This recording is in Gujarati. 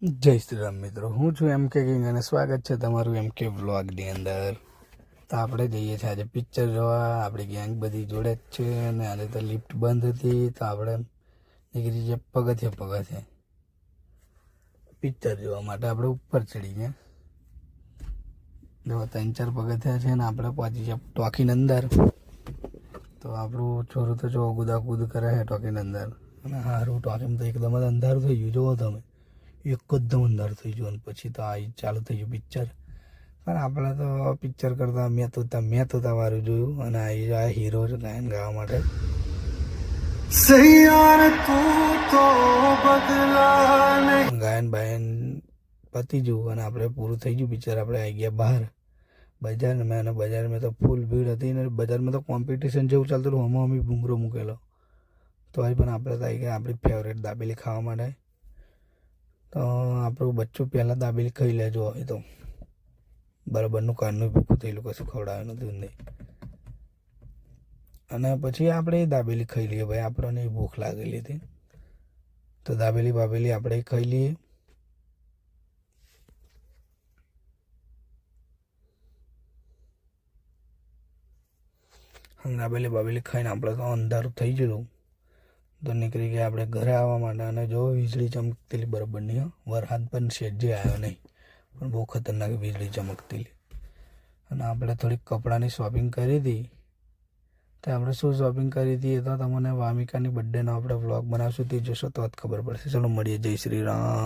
જય શ્રી રામ મિત્રો, હું છું MK કિંગ અને સ્વાગત છે તમારું MK વ્લોગની અંદર. તો આપણે જઈએ છીએ આજે પિક્ચર જોવા. આપણી ગેંગ બધી જોડે જ છે અને આજે તો લિફ્ટ બંધ હતી, તો આપણે નીકળી જઈએ પગથિયે પિક્ચર જોવા માટે. આપણે ઉપર ચડી ગયા, જો 3-4 પગથિયા છે ને આપણે પહોંચી ગયા ટોકીની અંદર. તો આપણું છોરું તો જો કૂદાકૂદ કરે છે ટોકીની અંદર. અને સારું, ટોકીમાં તો એકદમ જ અંધારું થઈ ગયું. જુઓ તમે, એકદમ અંધારું થઈ ગયું. અને પછી તો આ ચાલુ થઈ ગયું પિક્ચર. પણ આપણે તો પિક્ચર કરતા મેં તો વારું જોયું. અને આ હીરો છે ગાયન ગાવા માટે. ગાયન બાયન પતી ગયું અને આપણે પૂરું થઈ ગયું પિક્ચર. આપણે આવી ગયા બહાર બજારમાં, અને બજારમાં તો ફૂલ ભીડ હતી. ને બજારમાં તો કોમ્પિટિશન જેવું ચાલતું હતું. હમણાં ભૂંગરો મૂકેલો તો પણ આપણે તો આવી ગયા આપણી ફેવરેટ દાબેલી ખાવા માટે. તો આપણું બચ્ચું પહેલાં દાબેલી ખાઈ લેજો. હવે તો બરાબરનું કારનું ભૂખું થયેલું, કશું ખવડાવ્યું નથી નહીં. અને પછી આપણે દાબેલી ખાઈ લઈએ ભાઈ, આપણને ભૂખ લાગેલી હતી. તો દાબેલી આપણે ખાઈ લઈએ. દાબેલી ખાઈને આપણે તો અંધારું થઈ ગયું. તો નીકળી ગયા આપણે ઘરે આવવા માટે. અને જો વીજળી ચમકતી બરાબર નહીં, વરસાદ પણ સેજે આવ્યો નહીં, પણ બહુ ખતરનાક વીજળી ચમકતી. અને આપણે થોડીક કપડાની શોપિંગ કરી હતી. તો આપણે શું શોપિંગ કરી હતી એ તો તમને વામિકાની બર્થડેનો આપણે વ્લોગ બનાવશું, તે જોશો તો જ ખબર પડશે. ચલો મળીએ. જય શ્રી રામ.